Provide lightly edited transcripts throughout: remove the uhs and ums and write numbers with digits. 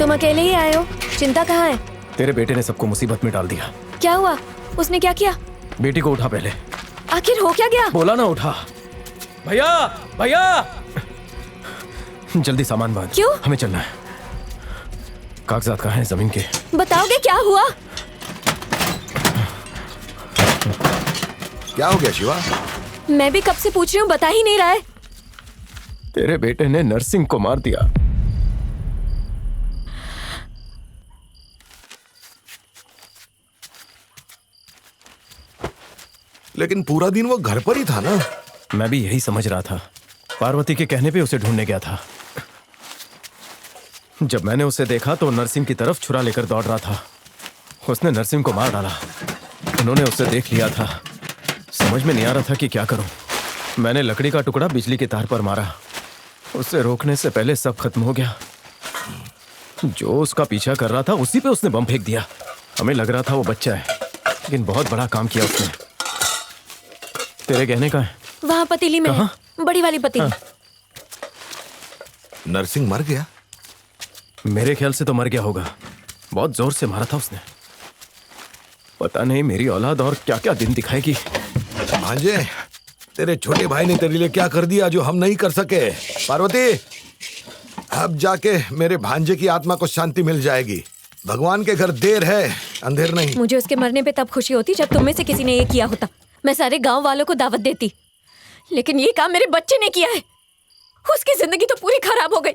तुम अकेले ही आए हो? चिंता कहाँ है? तेरे बेटे ने सबको मुसीबत में डाल दिया। क्या हुआ? उसने क्या किया? बेटी को उठा पहले। आखिर हो क्या गया? बोला ना उठा। भैया भैया जल्दी सामान बांध। क्यों? हमें चलना है। कागजात कहाँ हैं जमीन के? बताओगे क्या हुआ? क्या हो गया शिवा? मैं भी कब से पूछ रही हूँ, बता ही नहीं रहा है। तेरे बेटे ने नरसिंह को मार दिया। लेकिन पूरा दिन वो घर पर ही था ना। मैं भी यही समझ रहा था। पार्वती के कहने पे उसे ढूंढने गया था। जब मैंने उसे देखा तो नरसिंह की तरफ छुरा लेकर दौड़ रहा था। उसने नरसिंह को मार डाला। उन्होंने उसे देख लिया था। समझ में नहीं आ रहा था कि क्या करूं। मैंने लकड़ी का टुकड़ा बिजली के तार पर मारा। उसे रोकने से पहले सब खत्म हो गया। जो उसका पीछा कर रहा था उसी पे उसने बम फेंक दिया। हमें लग रहा था वो बच्चा है, लेकिन बहुत बड़ा काम किया उसने। तेरे गहने का है? वहाँ पतीली में है, बड़ी वाली पतीली। नरसिंह मर गया? मेरे ख्याल से तो मर गया होगा। बहुत जोर से मारा था उसने। पता नहीं मेरी औलाद और क्या क्या दिन दिखाएगी। भांजे, तेरे छोटे भाई ने तेरे लिए क्या कर दिया जो हम नहीं कर सके। पार्वती, अब जाके मेरे भांजे की आत्मा को शांति मिल जाएगी। भगवान के घर देर है, अंधेर नहीं। मुझे उसके मरने पे तब खुशी होती जब तुम में से किसी ने ये किया होता। मैं सारे गांव वालों को दावत देती, लेकिन ये काम मेरे बच्चे ने किया है। उसकी जिंदगी तो पूरी खराब हो गई।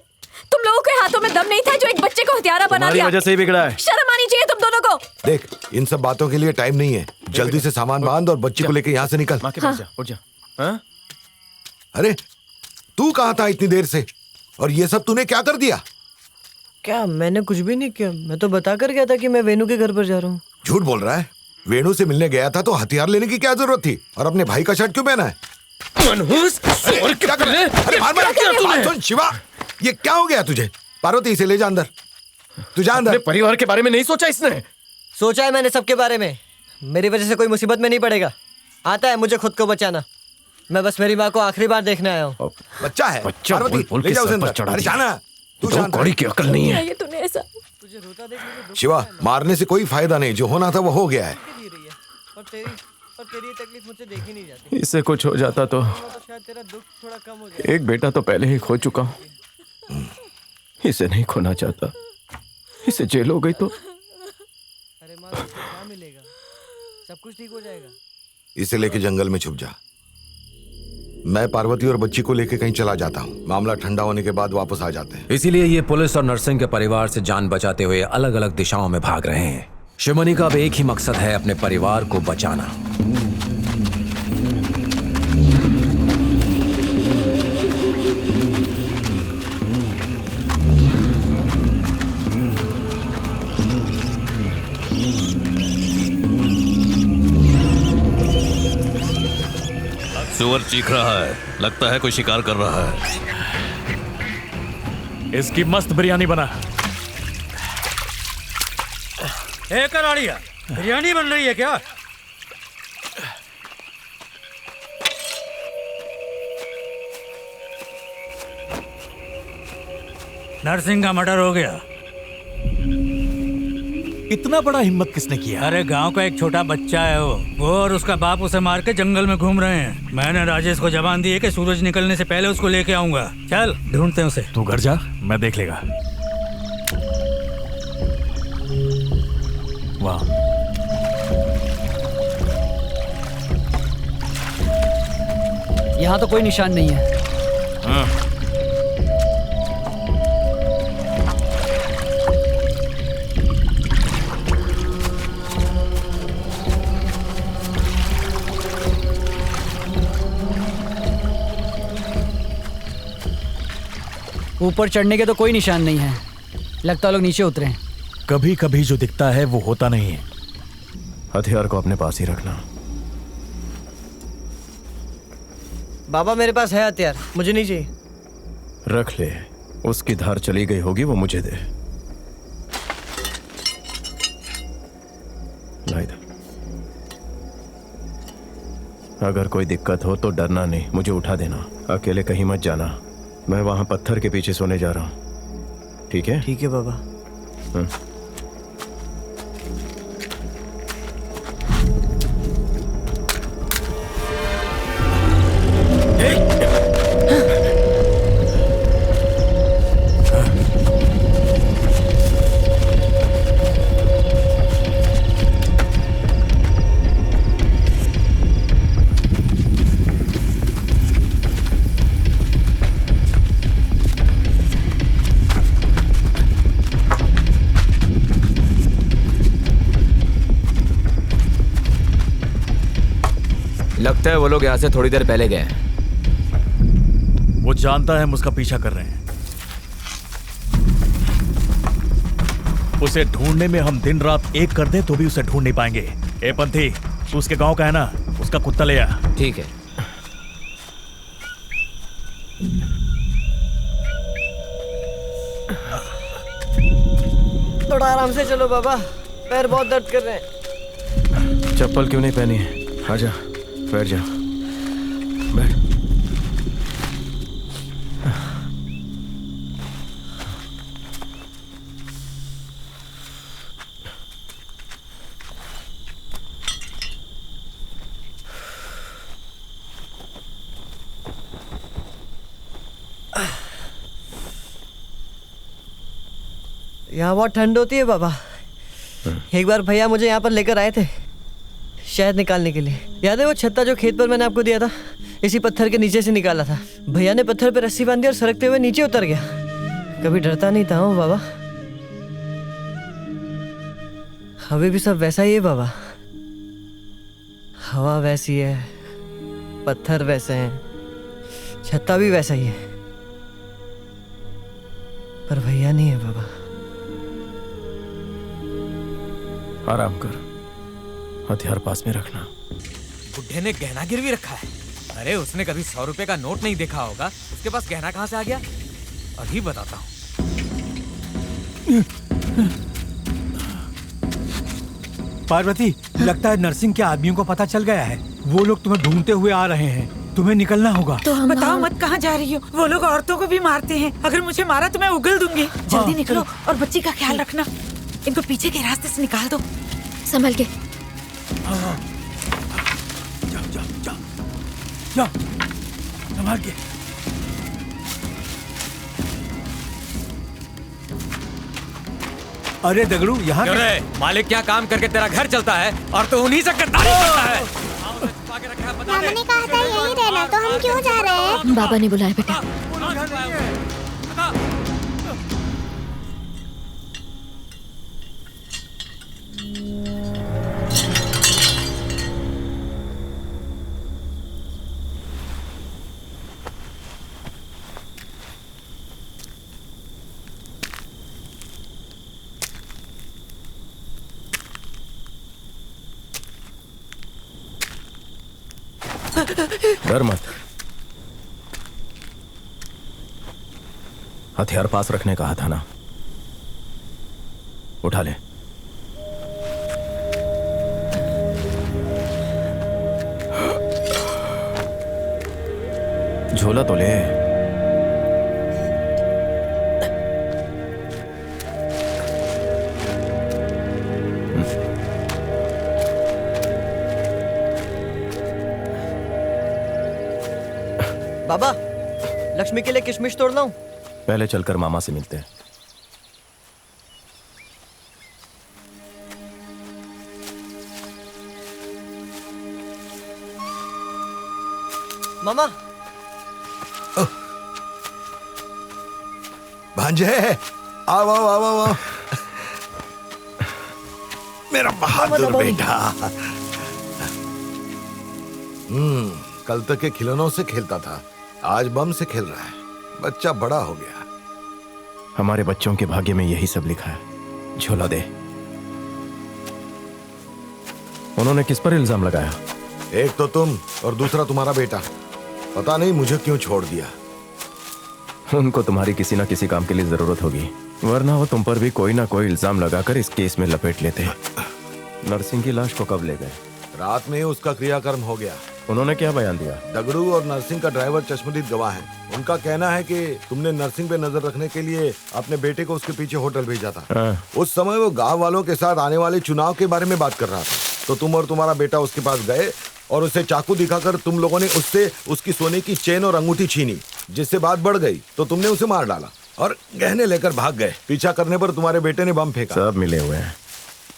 तुम लोगों के हाथों में दम नहीं था जो एक बच्चे को हत्यारा बना दिया। वजह से ही बिगड़ा है। शर्म आनी चाहिए तुम दोनों को। देख, इन सब बातों के लिए टाइम नहीं है। जल्दी से सामान बांध और बच्ची को लेकर यहाँ से निकल। उठ जा। हाँ? अरे तू कहाँ था इतनी देर से? और ये सब तूने क्या कर दिया? क्या? मैंने कुछ भी नहीं किया। मैं तो बता कर गया था कि मैं वेणु के घर पर जा रहा हूँ। झूठ बोल रहा है। वेणु से मिलने गया था तो हथियार लेने की क्या जरूरत थी? और अपने भाई का शर्ट क्यों पहना है? और क्या कर रहे? अरे मार मार। सुन शिवा, ये क्या हो गया तुझे? पार्वती, इसे ले जा अंदर। तू जा अंदर। परिवार के बारे में नहीं सोचा इसने? सोचा है मैंने सबके बारे में। मेरी वजह से कोई मुसीबत में नहीं पड़ेगा। आता है मुझे खुद को बचाना। मैं बस मेरी माँ को आखिरी बार देखने आया हूँ। बच्चा है। बच्चा पार्वती, ले जाओ उसे अंदर। अरे जाना। तू शांत कौड़ी की अकल नहीं है। ये तूने ऐसा। शिवा, मारने से कोई फायदा नहीं। जो होना था वो हो गया है। और तेरी तकलीफ मुझसे देखी नहीं जाती। इससे कुछ हो जाता तो शायद तेरा दुख थोड़ा कम हो जाए। एक बेटा तो पहले ही खो चुका हूँ। इसे नहीं खोना चाहता। इसे जेल हो गई तो अरे माँ, तुझे क्या मिलेगा? सब कुछ ठीक हो जाएगा। इसे लेके जंगल में छुप जा। मैं पार्वती और बच्ची को लेके कहीं चला जाता हूँ। मामला ठंडा होने के बाद वापस आ जाते हैं। इसीलिए ये पुलिस और नरसिंह के परिवार से जान बचाते हुए अलग अलग दिशाओं में भाग रहे हैं। शिवमणि का अब एक ही मकसद है, अपने परिवार को बचाना। सुअर चीख रहा है, लगता है कोई शिकार कर रहा है। इसकी मस्त बिरयानी बना। कराड़िया, बिरयानी बन रही है क्या? नरसिंह का मर्डर हो गया। इतना बड़ा हिम्मत किसने किया? अरे गांव का एक छोटा बच्चा है वो और उसका बाप उसे मार के जंगल में घूम रहे हैं। मैंने राजेश को जबान दी है कि सूरज निकलने से पहले उसको लेके आऊंगा। चल ढूंढते हैं उसे। तू घर जा, मैं देख लेगा। वाह, यहाँ तो कोई निशान नहीं है। ऊपर चढ़ने के तो कोई निशान नहीं है। लगता है लोग नीचे उतरे हैं। कभी कभी जो दिखता है वो होता नहीं है। हथियार को अपने पास ही रखना। बाबा मेरे पास है हथियार, मुझे नहीं चाहिए। रख ले। उसकी धार चली गई होगी, वो मुझे दे। ला इधर। अगर कोई दिक्कत हो तो डरना नहीं, मुझे उठा देना। अकेले कहीं मत जाना। मैं वहां पत्थर के पीछे सोने जा रहा हूं। ठीक है? ठीक है बाबा। लगता है वो लोग यहाँ से थोड़ी देर पहले गए हैं। वो जानता है हम उसका पीछा कर रहे हैं। उसे ढूंढने में हम दिन रात एक कर दे तो भी उसे ढूंढ नहीं पाएंगे। ए पंथी, तू उसके गांव का है ना, उसका कुत्ता ले आ। ठीक है। थोड़ा आराम से चलो बाबा, पैर बहुत दर्द कर रहे हैं। चप्पल क्यों नहीं पहनी है? आजा, बैठ जा, बैठ। यहाँ बहुत ठंड होती है बाबा। एक बार भैया मुझे यहाँ पर लेकर आए थे शहद निकालने के लिए। याद है वो छत्ता जो खेत पर मैंने आपको दिया था? इसी पत्थर के नीचे से निकाला था। भैया ने पत्थर पे रस्सी बांधी और सरकते हुए नीचे उतर गया। कभी डरता नहीं था वो बाबा। अभी भी सब वैसा ही है बाबा। हवा वैसी है, पत्थर वैसे हैं, छत्ता भी वैसा ही है, पर भैया नहीं है बाबा। आराम कर, हथियार पास में रखना। बुड्ढे ने गहना गिरवी रखा है। अरे उसने कभी 100 रुपए का नोट नहीं देखा होगा, उसके पास गहना कहाँ से आ गया? अभी बताता हूँ। पार्वती, लगता है नरसिंह के आदमियों को पता चल गया है। वो लोग तुम्हें ढूंढते हुए आ रहे हैं। तुम्हें निकलना होगा। तो हम बताओ मत कहाँ जा रही हो? वो लोग औरतों को भी मारते हैं। अगर मुझे मारा तो मैं उगल दूंगी। जल्दी निकलो और बच्ची का ख्याल रखना। इनको पीछे के रास्ते से निकाल दो। संभल के। जाओ, संभाल के। अरे दगड़ू, यहाँ अरे मालिक क्या काम करके तेरा घर चलता है और तू उन्हीं से गद्दारी करता है। बाबा ने कहा था यहीं रहना, तो हम क्यों जा रहे हैं? बाबा ने बुलाया बेटा। डर मत, हथियार पास रखने कहा था ना, उठा ले। झोला तो ले। बाबा, लक्ष्मी के लिए किशमिश तोड़ लाऊं? पहले चलकर मामा से मिलते हैं। मामा। भांजे, आओ आओ आओ आओ। मेरा बहादुर बेटा। कल तक के खिलौनों से खेलता था, आज बम से खेल रहा है। बच्चा बड़ा हो गया। हमारे बच्चों के भाग्य में यही सब लिखा है। झोला दे। उन्होंने किस पर इल्जाम लगाया? एक तो तुम और दूसरा तुम्हारा बेटा। पता नहीं मुझे क्यों छोड़ दिया। उनको तुम्हारी किसी ना किसी काम के लिए जरूरत होगी, वरना वो तुम पर भी कोई ना कोई इल्जाम लगाकर इस केस में लपेट लेते। नरसिंह की लाश को कब ले गए? रात में ही उसका क्रियाकर्म हो गया। उन्होंने क्या बयान दिया? दगड़ू और नरसिंह का ड्राइवर चश्मदीद गवाह है। उनका कहना है कि तुमने नरसिंह पे नजर रखने के लिए अपने बेटे को उसके पीछे होटल भेजा था। हाँ। उस समय वो गांव वालों के साथ आने वाले चुनाव के बारे में बात कर रहा था, तो तुम और तुम्हारा बेटा उसके पास गए और उसे चाकू दिखाकर तुम लोगों ने उससे उसकी सोने की चेन और अंगूठी छीनी, जिससे बात बढ़ गई तो तुमने उसे मार डाला और गहने लेकर भाग गए। पीछा करने पर तुम्हारे बेटे ने बम फेंका। सब मिले हुए हैं।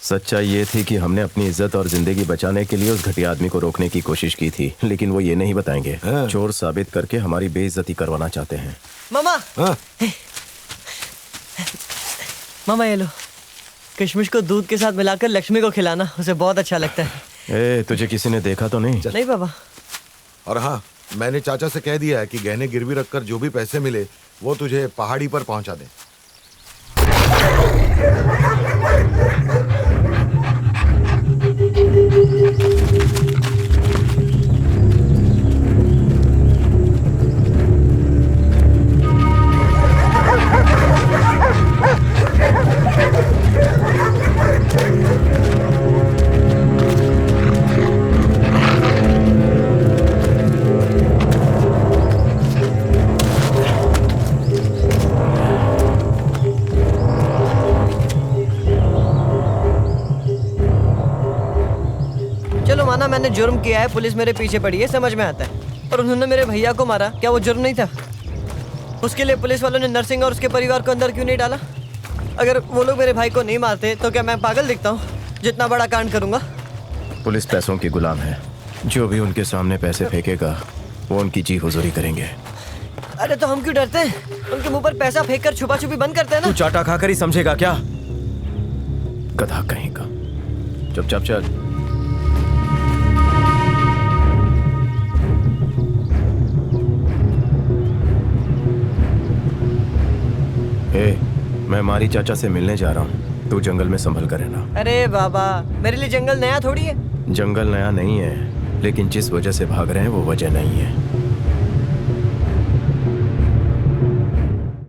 सच्चाई ये थी कि हमने अपनी इज्जत और जिंदगी बचाने के लिए उस घटिया आदमी को रोकने की कोशिश की थी, लेकिन वो ये नहीं बताएंगे। चोर साबित करके हमारी बेइज्जती करवाना चाहते हैं। मामा मामा ये लो, किशमिश को दूध के साथ मिलाकर लक्ष्मी को खिलाना, उसे बहुत अच्छा लगता है। ए, तुझे किसी ने देखा तो नहीं? नहीं बाबा। और हाँ, मैंने चाचा से कह दिया है कि गहने गिरवी रखकर जो भी पैसे मिले वो तुझे पहाड़ी पर पहुंचा दे। चलो माना मैंने जुर्म किया है, पुलिस मेरे पीछे पड़ी है, समझ में आता है। और उन्होंने मेरे भैया को मारा, क्या वो जुर्म नहीं था? उसके लिए पुलिस वालों ने नरसिंह और उसके परिवार को अंदर क्यों नहीं डाला? अगर वो लोग मेरे भाई को नहीं मारते तो क्या मैं पागल दिखता हूँ जितना बड़ा कांड करूंगा? पुलिस पैसों की गुलाम है। जो भी उनके सामने पैसे फेंकेगा वो उनकी जी हुजूरी करेंगे। अरे तो हम क्यों डरते हैं? उनके मुंह पर पैसा फेंक कर छुपा छुपी बंद करते हैं ना। तू चाटा खाकर ही समझेगा क्या? गधा कहीं का। चुपचाप चल। मैं मारी चाचा से मिलने जा रहा हूँ, तू जंगल में संभल कर रहना। अरे बाबा, मेरे लिए जंगल नया थोड़ी है। जंगल नया नहीं है, लेकिन जिस वजह से भाग रहे हैं वो वजह नहीं है।